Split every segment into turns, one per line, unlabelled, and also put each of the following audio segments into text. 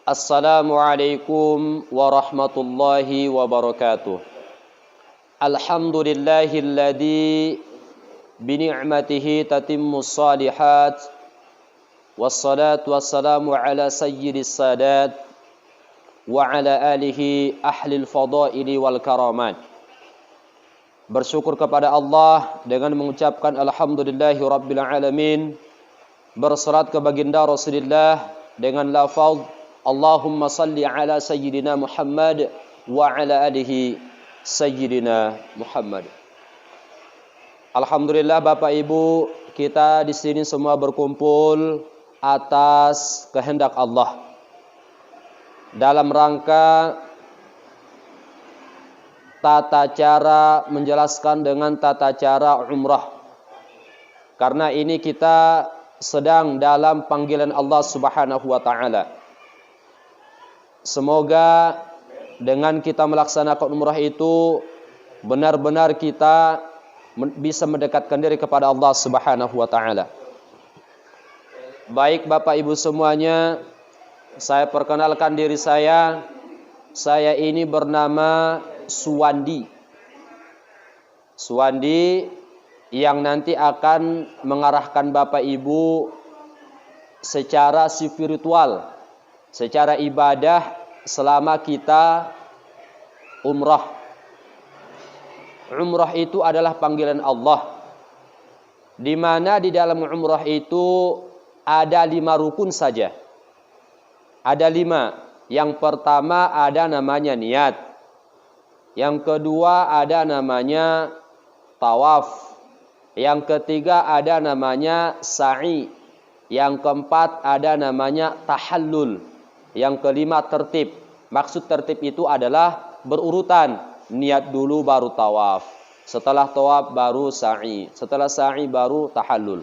Assalamualaikum warahmatullahi wabarakatuh. Alhamdulillahilladzi bini'matihi tatimmus salihat. Wassalatu wassalamu ala sayyidis sadat wa ala alihi ahlil fadaili wal karamat. Bersyukur kepada Allah dengan mengucapkan alhamdulillahi rabbil alamin. Berserat ke baginda Rasulullah dengan lafaz Allahumma salli ala sayyidina Muhammad wa ala alihi sayyidina Muhammad. Alhamdulillah Bapak Ibu, kita di sini semua berkumpul atas kehendak Allah dalam rangka tata cara menjelaskan dengan tata cara umrah. Karena ini kita sedang dalam panggilan Allah Subhanahu wa taala. Semoga dengan kita melaksanakan umrah itu benar-benar kita bisa mendekatkan diri kepada Allah Subhanahu wa taala. Baik Bapak Ibu semuanya, saya perkenalkan diri saya. Saya ini bernama Suwandi. Suwandi yang nanti akan mengarahkan Bapak Ibu secara spiritual, secara ibadah selama kita umrah. Umrah itu adalah panggilan Allah, di mana di dalam umrah itu ada 5 rukun saja. Ada 5. Yang pertama ada namanya niat. Yang kedua ada namanya tawaf. Yang ketiga ada namanya sa'i. Yang keempat ada namanya tahallul. Yang kelima tertib. Maksud tertib itu adalah berurutan. Niat dulu baru tawaf. Setelah tawaf baru sa'i. Setelah sa'i baru tahallul.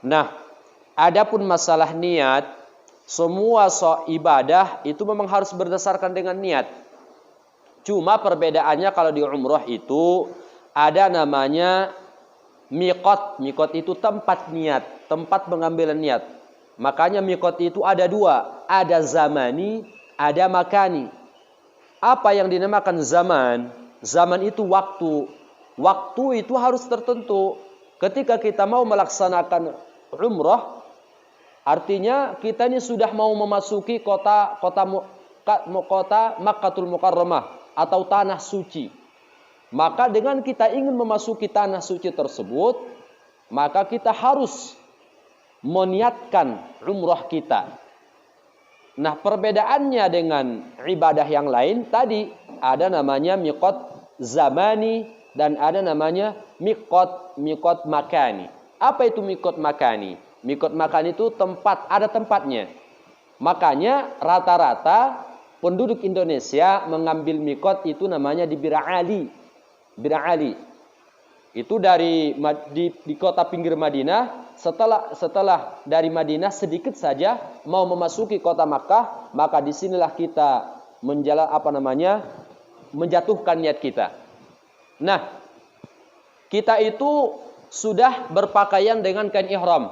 Nah, adapun masalah niat, semua ibadah itu memang harus berdasarkan dengan niat. Cuma perbedaannya kalau di umrah itu ada namanya miqat. Miqat itu tempat niat, tempat pengambilan niat. Makanya miqat itu ada 2, ada zamani, ada makani. Apa yang dinamakan zaman? Zaman itu waktu. Waktu itu harus tertentu. Ketika kita mau melaksanakan umrah, artinya kita ini sudah mau memasuki kota Makkahul Mukarramah atau tanah suci. Maka dengan kita ingin memasuki tanah suci tersebut, maka kita harus meniatkan umrah kita. Nah, perbedaannya dengan ibadah yang lain tadi ada namanya miqat zamani dan ada namanya miqat makani. Apa itu miqat makani? Miqat makani itu tempat, ada tempatnya. Makanya rata-rata penduduk Indonesia mengambil miqat itu namanya di Bira Ali. Bira Ali. Itu di kota pinggir Madinah. Setelah dari Madinah sedikit saja mau memasuki kota Makkah, maka disinilah kita menjatuhkan niat kita. Nah, kita itu sudah berpakaian dengan kain ihram.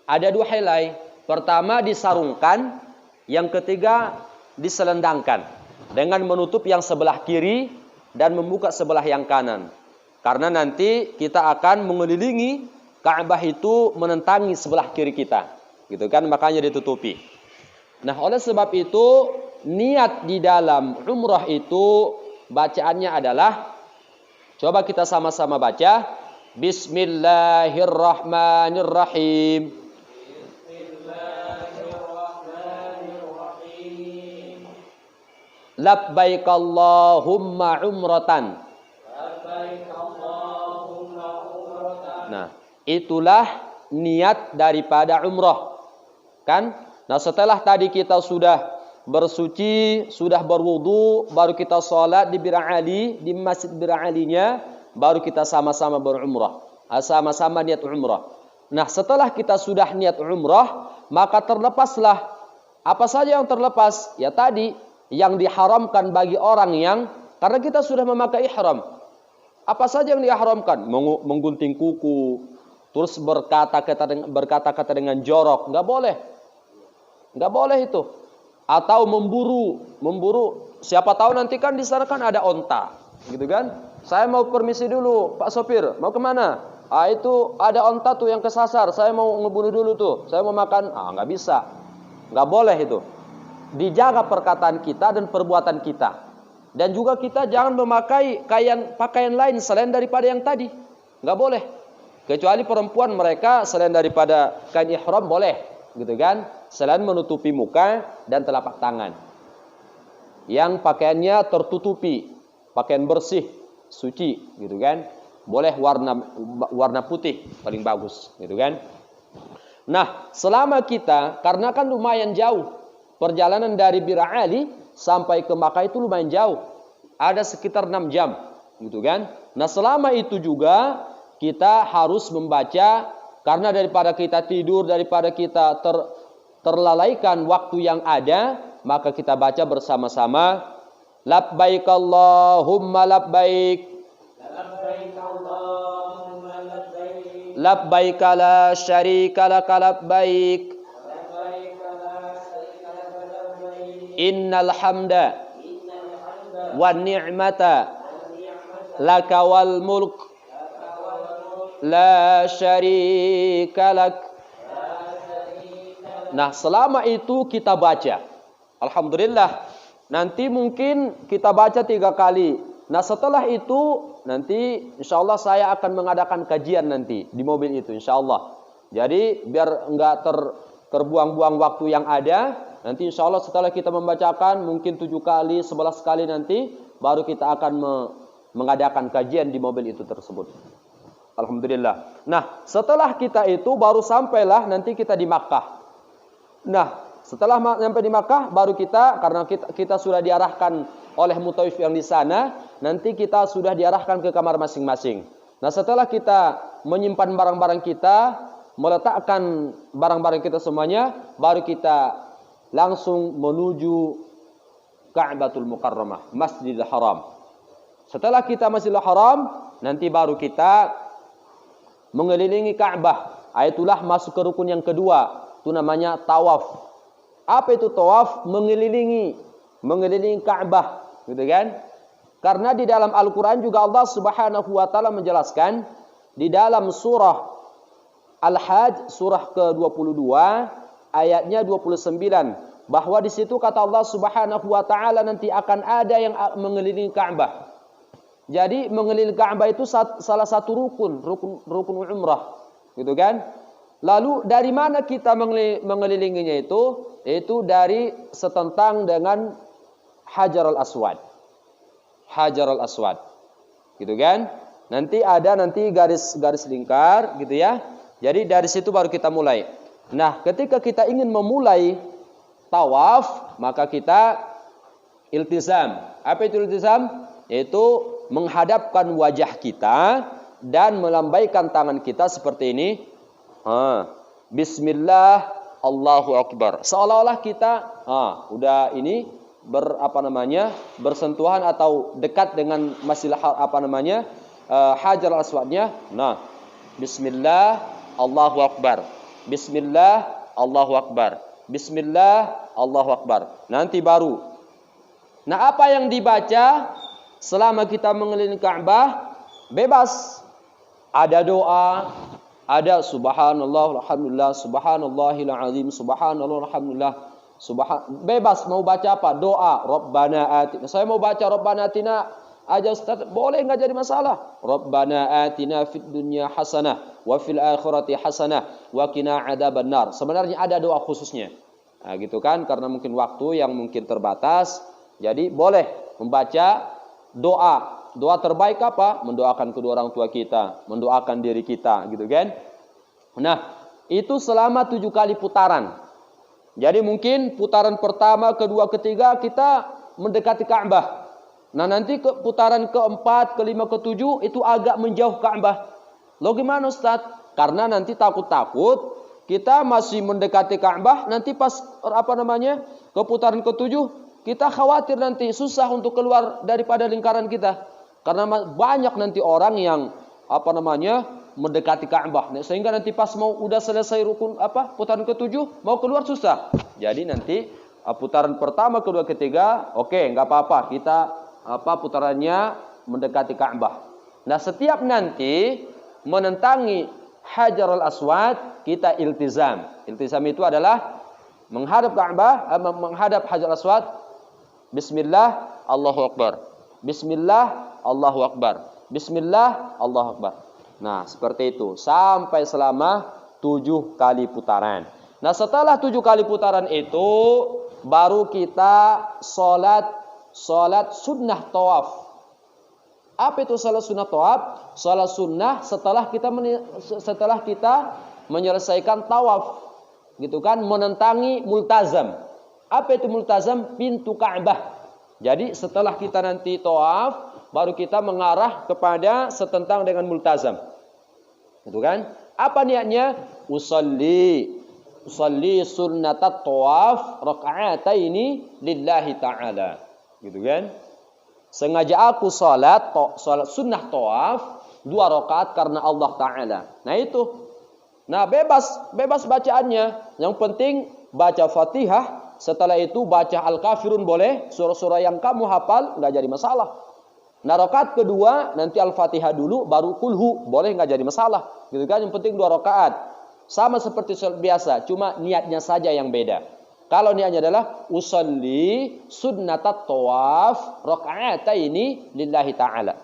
Ada 2 helai. Pertama disarungkan, yang ketiga diselendangkan dengan menutup yang sebelah kiri dan membuka sebelah yang kanan. Karena nanti kita akan mengelilingi Ka'bah itu menentangi sebelah kiri kita. Gitu kan, makanya ditutupi. Nah, oleh sebab itu niat di dalam umrah itu bacaannya adalah, coba kita sama-sama baca, Bismillahirrahmanirrahim. Bismillahirrahmanirrahim. Labbaik Allahumma umratan. Nah, itulah niat daripada umrah. Kan? Nah, setelah tadi kita sudah bersuci, sudah berwudu, baru kita sholat di Bira Ali, di Masjid Bira Alinya, baru kita sama-sama berumrah. Sama-sama niat umrah. Nah, setelah kita sudah niat umrah, maka terlepaslah. Apa saja yang terlepas? Ya tadi, yang diharamkan bagi orang yang, karena kita sudah memakai ihram. Apa saja yang diharamkan? Menggunting kuku, terus berkata-kata dengan jorok, nggak boleh itu. atau memburu. Siapa tahu nanti kan di sana kan ada onta, gitu kan? Saya mau permisi dulu, Pak sopir, mau kemana? Itu ada onta tuh yang kesasar, saya mau ngebunuh dulu tuh, saya mau makan. Nggak bisa, nggak boleh itu. Dijaga perkataan kita dan perbuatan kita. Dan juga kita jangan memakai pakaian lain selain daripada yang tadi. Nggak boleh. Kecuali perempuan mereka selain daripada kain ihram boleh, gitu kan? Selain menutupi muka dan telapak tangan. Yang pakaiannya tertutupi, pakaian bersih, suci, gitu kan? Boleh warna putih paling bagus, gitu kan? Nah, selama kita, karena kan lumayan jauh perjalanan dari Bir Ali sampai ke Makkah itu lumayan jauh, ada sekitar 6 jam, gitu kan? Nah, selama itu juga kita harus membaca, karena daripada kita tidur, daripada kita terlalaikan waktu yang ada, maka kita baca bersama-sama. Labbaik Allahumma labbaik, labbaik la syarika laka labbaik, innal hamda wan ni'mata laka wal mulk la syarika lak. Nah, selama itu kita baca, alhamdulillah. Nanti mungkin kita baca 3 kali. Nah, setelah itu nanti insyaallah saya akan mengadakan kajian nanti di mobil itu insyaallah. Jadi biar enggak terbuang-buang waktu yang ada, nanti insyaallah setelah kita membacakan mungkin 7 kali, 11 kali nanti baru kita akan mengadakan kajian di mobil itu tersebut. Alhamdulillah. Nah, setelah kita itu baru sampailah nanti kita di Makkah. Nah, setelah sampai di Makkah baru kita, karena kita sudah diarahkan oleh mutawif yang di sana, nanti kita sudah diarahkan ke kamar masing-masing. Nah, setelah kita menyimpan barang-barang kita, meletakkan barang-barang kita semuanya, baru kita langsung menuju Ka'batul Mukarramah, Masjidil Haram. Setelah kita Masjidil Haram, nanti baru kita mengelilingi Ka'bah. Itulah masuk ke rukun yang kedua, itu namanya tawaf. Apa itu tawaf? Mengelilingi Ka'bah, gitu kan? Karena di dalam Al-Qur'an juga Allah Subhanahu wa taala menjelaskan di dalam surah Al-Hajj surah ke-22 ayatnya 29 bahwa di situ kata Allah Subhanahu wa taala nanti akan ada yang mengelilingi Ka'bah. Jadi mengelilingi Ka'bah itu salah satu rukun umrah, gitu kan? Lalu dari mana kita mengelilinginya itu? Itu dari setentang dengan Hajarul Aswad. Hajarul Aswad. Gitu kan? Nanti ada garis lingkar gitu ya. Jadi dari situ baru kita mulai. Nah, ketika kita ingin memulai tawaf, maka kita iltizam. Apa itu iltizam? Yaitu menghadapkan wajah kita dan melambaikan tangan kita seperti ini. Bismillah, Allahu Akbar. Seolah-olah kita udah ini bersentuhan atau dekat dengan Hajar Aswadnya. Nah, Bismillah, Allahu Akbar. Bismillah, Allahu Akbar. Bismillah, Allahu Akbar. Nanti baru. Nah, apa yang dibaca selama kita mengelilingi Ka'bah? Bebas. Ada doa, ada subhanallah, alhamdulillah, subhanallahil azim, subhanallah, alhamdulillah, bebas mau baca apa? Doa, Rabbana atina. Saya mau baca Rabbana atina aja Ustaz, boleh enggak jadi masalah. Rabbana atina fid dunya hasanah wa fil akhirati hasanah wa qina adzabannar. Sebenarnya ada doa khususnya. Nah, gitu kan, karena mungkin waktu yang mungkin terbatas, jadi boleh membaca doa. Doa terbaik apa? Mendoakan kedua orang tua kita, mendoakan diri kita, gitu kan? Nah, itu selama 7 kali putaran. Jadi mungkin putaran pertama, kedua, ketiga kita mendekati Ka'bah. Nah, nanti putaran keempat, kelima, ketujuh itu agak menjauh Ka'bah. Loh gimana Ustaz? Karena nanti takut-takut kita masih mendekati Ka'bah, nanti pas ke putaran ketujuh kita khawatir nanti susah untuk keluar daripada lingkaran kita. Karena banyak nanti orang yang mendekati Ka'bah, sehingga nanti pas mau udah selesai putaran ketujuh mau keluar susah. Jadi nanti Putaran pertama, kedua, ketiga, oke, nggak apa-apa. Kita putarannya mendekati Ka'bah. Nah, setiap nanti menentangi Hajarul Aswad, kita iltizam. Iltizam itu adalah menghadap Ka'bah, menghadap Hajarul Aswad. Bismillah, Allahu Akbar. Bismillah, Allahu Akbar. Bismillah, Allahu Akbar. Nah, seperti itu. Sampai selama 7 kali putaran. Nah, setelah 7 kali putaran itu, baru kita sholat sunnah tawaf. Apa itu sholat sunnah tawaf? Sholat sunnah setelah kita menyelesaikan tawaf, gitu kan, menentangi multazam. Apa itu multazam? Pintu Ka'bah. Jadi setelah kita nanti tawaf, baru kita mengarah kepada setentang dengan multazam, gitu kan? Apa niatnya? Usalli sunnatat tawaf raka'ataini lillahi ta'ala, gitu kan? Sengaja aku salat sunnah tawaf 2 rakaat karena Allah Ta'ala. Nah itu. Nah, bebas bacaannya. Yang penting baca Fatihah, setelah itu baca Al-Kafirun boleh, surah-surah yang kamu hafal nggak jadi masalah. Nah, rakaat kedua nanti Al-Fatihah dulu baru kulhu, boleh nggak jadi masalah. Gitu kan? Yang penting 2 rakaat. Sama seperti sholat biasa, cuma niatnya saja yang beda. Kalau niatnya adalah usalli sunnatat tawaf raka'ataini lillahi ta'ala.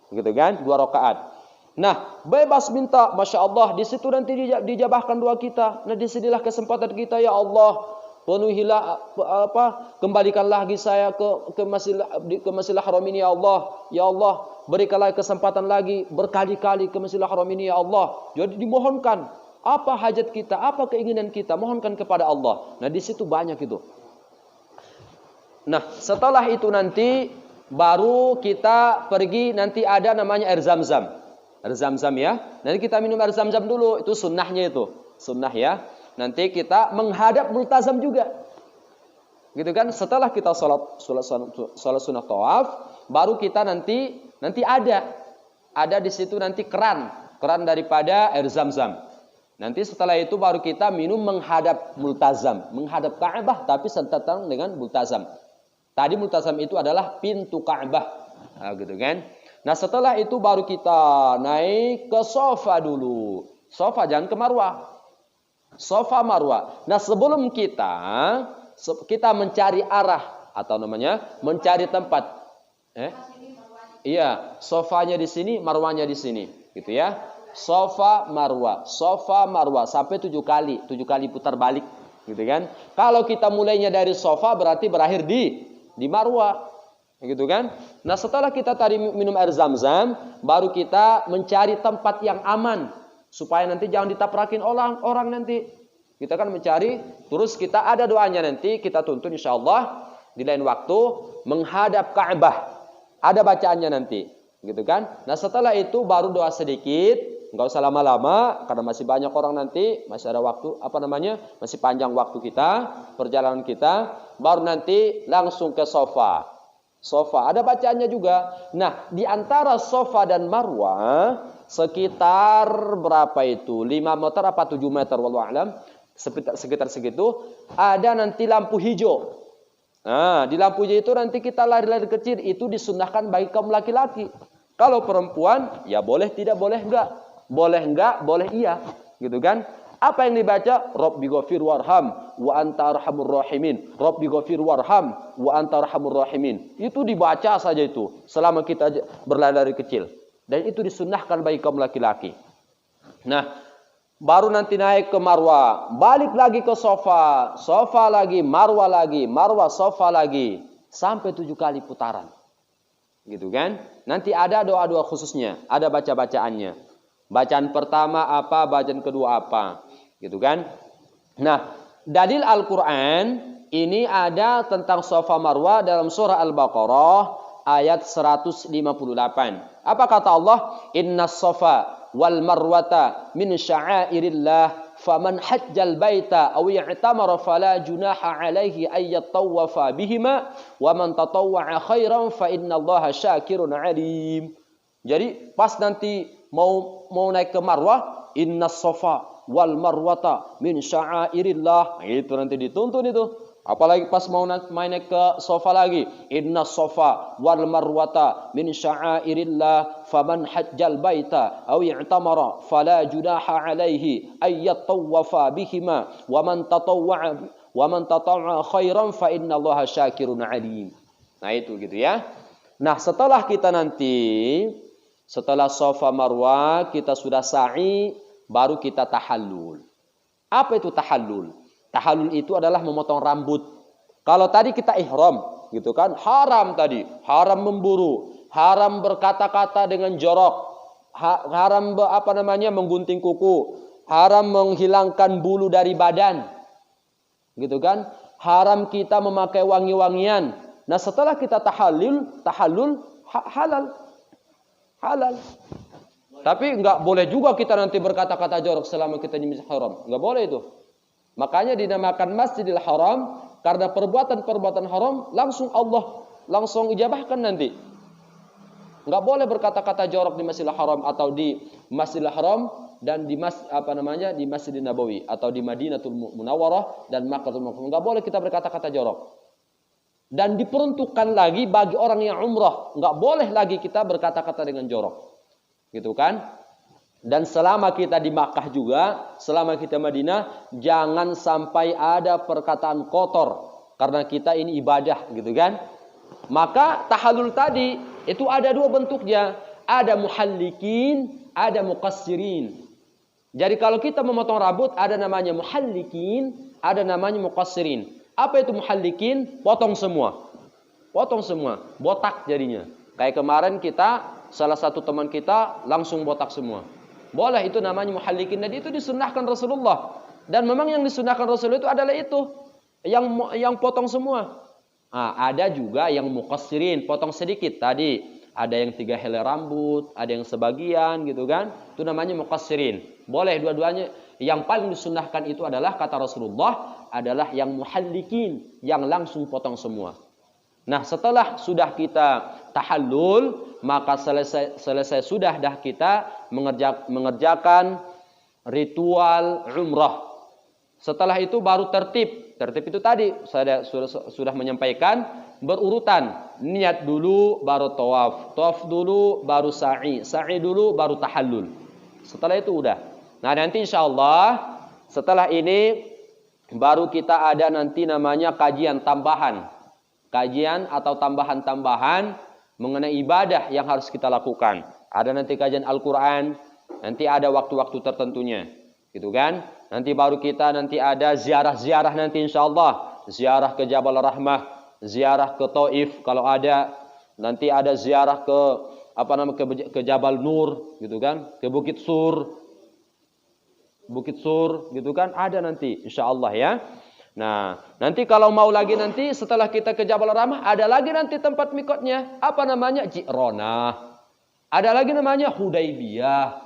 Gitu kan? 2 rakaat. Nah, bebas minta, Masya Allah. Di situ nanti dijabahkan doa kita. Nah, disinilah kesempatan kita, ya Allah. Penuhilah kembalikan lagi saya ke Masjidil Haram ini, ya Allah. Ya Allah, berikanlah kesempatan lagi berkali-kali ke Masjidil Haram ini, ya Allah. Jadi dimohonkan. Apa hajat kita, apa keinginan kita, mohonkan kepada Allah. Nah, di situ banyak itu. Nah, setelah itu nanti baru kita pergi, nanti ada namanya air zam-zam. Air zam-zam ya. Nanti kita minum air zam-zam dulu, itu sunnahnya itu. Sunnah ya. Nanti kita menghadap multazam juga. Gitu kan? Setelah kita sholat sunnah tawaf, baru kita nanti ada di situ nanti keran daripada air zam-zam. Nanti setelah itu baru kita minum menghadap multazam, menghadap Ka'bah tapi setentang dengan multazam. Tadi multazam itu adalah pintu Ka'bah. Nah, gitu kan? Nah, setelah itu baru kita naik ke Safa dulu. Safa, jangan ke Marwah. Safa, Marwah. Nah, sebelum kita mencari arah atau namanya mencari tempat. Iya, Safanya di sini, Marwahnya di sini, gitu ya. Safa Marwah sampai 7 kali putar balik, gitu kan? Kalau kita mulainya dari Safa berarti berakhir di Marwah, gitu kan? Nah, setelah kita tadi minum air zam-zam, baru kita mencari tempat yang aman supaya nanti jangan ditaprakin orang nanti. Kita kan mencari, terus kita ada doanya nanti kita tuntun insyaallah di lain waktu menghadap Ka'bah. Ada bacaannya nanti, gitu kan? Nah, setelah itu baru doa sedikit. Enggak usah lama-lama karena masih banyak orang nanti, masih ada waktu, masih panjang waktu kita, perjalanan kita, baru nanti langsung ke Safa. Safa ada bacaannya juga. Nah, di antara Safa dan Marwah sekitar berapa itu? 5 meter apa 7 meter wallahu alam, sekitar segitu, ada nanti lampu hijau. Nah, di lampu hijau itu nanti kita lari-lari kecil, itu disunnahkan bagi kaum laki-laki. Kalau perempuan, ya boleh tidak, boleh enggak. Boleh enggak, boleh iya, gitu kan? Apa yang dibaca? Rabbi ghafir warham wa anta arhamur rahimin. Rabbi ghafir warham wa anta arhamur rahimin. Itu dibaca saja itu selama kita berlari kecil. Dan itu disunnahkan bagi kaum laki-laki. Nah, baru nanti naik ke Marwah, balik lagi ke Safa, Safa lagi, Marwah lagi, Marwah Safa lagi, sampai 7 kali putaran. Gitu kan? Nanti ada doa-doa khususnya, ada baca-bacaannya. Bacaan pertama apa, bacaan kedua apa, gitu kan? Nah, dalil Al-Quran ini ada tentang Safa Marwah dalam surah Al-Baqarah ayat 158. Apa kata Allah? Innas Safa wal Marwata min sya'airillah faman hajjal baita aw i'tamara fala junaha alaihi ay yatawafa bihima wa man tatawwa'a khairan fa innallaha syakirun alim. Jadi pas nanti mau naik ke Marwah, innas Safa wal Marwata min sya'airillah. Itu nanti dituntun itu. Apalagi pas mau main ke sofa lagi. Inna sofa wal marwata min sya'airillah faman hajjal baita aw i'tamara fala junaha alaihi ay yatawafa bihima wa man tatawwa'a khairan fa innallaha syakirun alim. Nah itu gitu ya. Nah setelah kita nanti setelah sofa marwah kita sudah sa'i baru kita tahallul. Apa itu tahallul? Tahallul itu adalah memotong rambut. Kalau tadi kita ihram, gitu kan? Haram tadi, haram memburu, haram berkata-kata dengan jorok, haram menggunting kuku, haram menghilangkan bulu dari badan. Gitu kan? Haram kita memakai wangi-wangian. Nah, setelah kita tahallul halal. Halal. Tapi enggak boleh juga kita nanti berkata-kata jorok selama kita di Masjidil Haram. Enggak boleh itu. Makanya dinamakan Masjidil Haram karena perbuatan-perbuatan haram langsung Allah ijabahkan nanti. Enggak boleh berkata-kata jorok di Masjidil Haram atau di Masjidil Haram dan di di Masjidil Nabawi atau di Madinatul Munawwarah dan Makkahul Mukarramah. Enggak boleh kita berkata-kata jorok. Dan diperuntukkan lagi bagi orang yang umrah, enggak boleh lagi kita berkata-kata dengan jorok. Gitu kan? Dan selama kita di Makkah juga, selama kita Madinah, jangan sampai ada perkataan kotor. Karena kita ini ibadah gitu kan. Maka tahallul tadi, itu ada dua bentuknya. Ada muhallikin, ada muqassirin. Jadi kalau kita memotong rambut, ada namanya muhallikin, ada namanya muqassirin. Apa itu muhallikin? Potong semua. Potong semua. Botak jadinya. Kayak kemarin kita, salah satu teman kita langsung botak semua. Boleh itu namanya muhallikin. Dan itu disunnahkan Rasulullah. Dan memang yang disunnahkan Rasulullah itu adalah itu. Yang potong semua. Nah, ada juga yang muqassirin. Potong sedikit. Tadi ada yang 3 helai rambut. Ada yang sebagian gitu kan. Itu namanya muqassirin. Boleh dua-duanya. Yang paling disunnahkan itu adalah kata Rasulullah. Adalah yang muhallikin. Yang langsung potong semua. Nah setelah sudah kita tahallul, maka selesai sudah dah kita mengerjakan ritual umrah. Setelah itu baru tertib. Tertib itu tadi saya sudah menyampaikan berurutan. Niat dulu baru tawaf, tawaf dulu baru sa'i, sa'i dulu baru tahallul. Setelah itu udah. Nah nanti insyaallah setelah ini baru kita ada nanti namanya kajian tambahan. Kajian atau tambahan-tambahan mengenai ibadah yang harus kita lakukan. Ada nanti kajian Al-Quran, nanti ada waktu-waktu tertentunya. Gitu kan? Nanti baru kita nanti ada ziarah-ziarah nanti insyaallah. Ziarah ke Jabal Rahmah, ziarah ke Taif kalau ada. Nanti ada ziarah ke Jabal Nur, gitu kan? Ke Bukit Sur. Bukit Sur, gitu kan? Ada nanti insyaallah ya. Nah, nanti kalau mau lagi nanti setelah kita ke Jabal Rahmah ada lagi nanti tempat mikotnya. Apa namanya? Ji'ronah. Ada lagi namanya Hudaybiyah.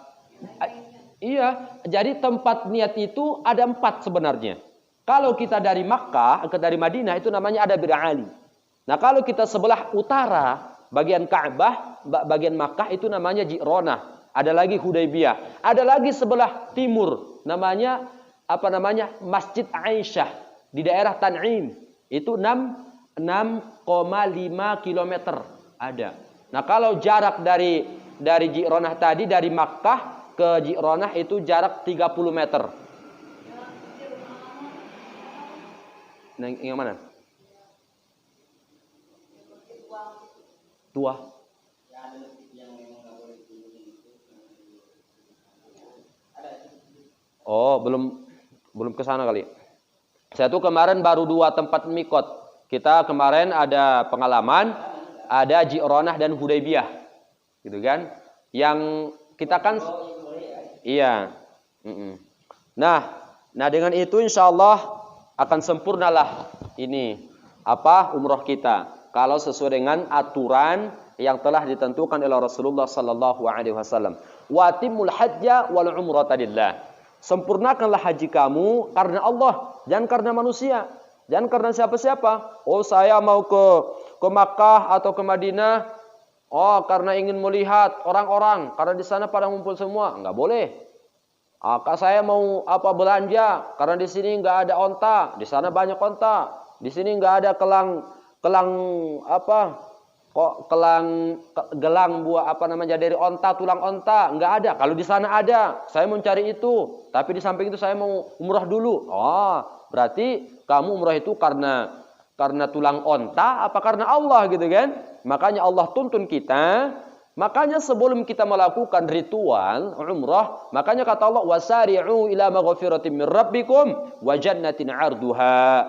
Iya, jadi tempat niat itu ada 4 sebenarnya. Kalau kita dari Makkah ke dari Madinah itu namanya ada Bir Ali. Nah, kalau kita sebelah utara bagian Ka'bah, bagian Makkah itu namanya Ji'ronah. Ada lagi Hudaybiyah. Ada lagi sebelah timur namanya Masjid Aisyah. Di daerah Tan'im itu 6,5 km ada. Nah kalau jarak dari Ji'ronah tadi dari Makkah ke Ji'ronah itu jarak 30 meter. Nah, yang mana? Tua. Oh, belum ke sana kali. Saya tuh kemarin baru 2 tempat mikot. Kita kemarin ada pengalaman, ada Ji'ronah dan Hudaybiyah. Gitu kan? Yang kita kan iya. Nah, dengan itu insyaallah akan sempurnalah ini umrah kita. Kalau sesuai dengan aturan yang telah ditentukan oleh Rasulullah sallallahu alaihi wasallam. Wa timul hajja wal umrata lillah. Sempurnakanlah haji kamu karena Allah, jangan karena manusia, jangan karena siapa-siapa. Oh, saya mau ke Makkah atau ke Madinah, oh karena ingin melihat orang-orang, karena di sana pada ngumpul semua, enggak boleh. Saya mau belanja, karena di sini enggak ada onta, di sana banyak onta. Di sini nggak ada kelang apa? Kok gelang buah apa namanya dari onta, tulang onta, nggak ada. Kalau di sana ada, saya mau cari itu. Tapi di samping itu saya mau umrah dulu. Oh, berarti kamu umrah itu karena tulang onta apa karena Allah gitu kan? Makanya Allah tuntun kita. Makanya sebelum kita melakukan ritual umrah, makanya kata Allah wasari'u ila maghfiratin min rabbikum wa jannatin 'arduha.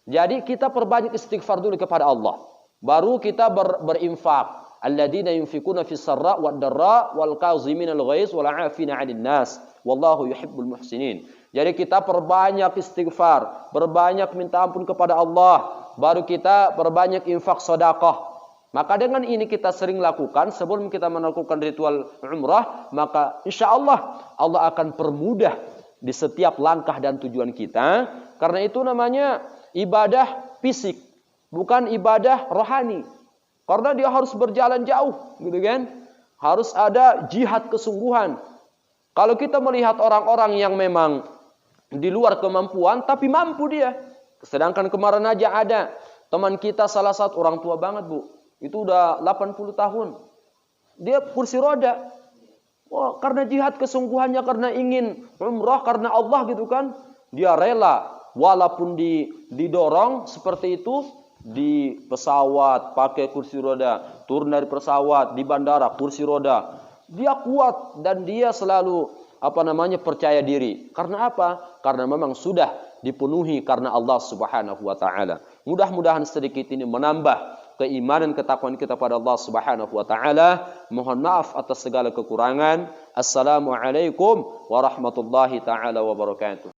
Jadi kita perbanyak istighfar dulu kepada Allah. Baru kita berinfak. Alladzina yunfikuna fis sarra wad darra wal qaziminal ghaiz wal 'afina 'anil nas. Wallahu yuhibbul muhsinin. Jadi kita perbanyak istighfar, berbanyak minta ampun kepada Allah, baru kita berbanyak infak sedekah. Maka dengan ini kita sering lakukan sebelum kita melakukan ritual umrah, maka insya Allah Allah akan permudah di setiap langkah dan tujuan kita. Karena itu namanya ibadah fisik, bukan ibadah rohani. Karena dia harus berjalan jauh, gitu kan? Harus ada jihad kesungguhan. Kalau kita melihat orang-orang yang memang di luar kemampuan, tapi mampu dia. Sedangkan kemarin aja ada teman kita salah satu orang tua banget, Bu. Itu udah 80 tahun. Dia kursi roda. Wah, karena jihad kesungguhannya, karena ingin umrah, karena Allah gitu kan. Dia rela, walaupun didorong seperti itu, di pesawat pakai kursi roda, turun dari pesawat, di bandara kursi roda. Dia kuat dan dia selalu percaya diri. Karena apa? Karena memang sudah dipenuhi karena Allah Subhanahu wa taala. Mudah-mudahan sedikit ini menambah keimanan ketakwaan kita pada Allah Subhanahu wa taala. Mohon maaf atas segala kekurangan. Assalamualaikum warahmatullahi taala wabarakatuh.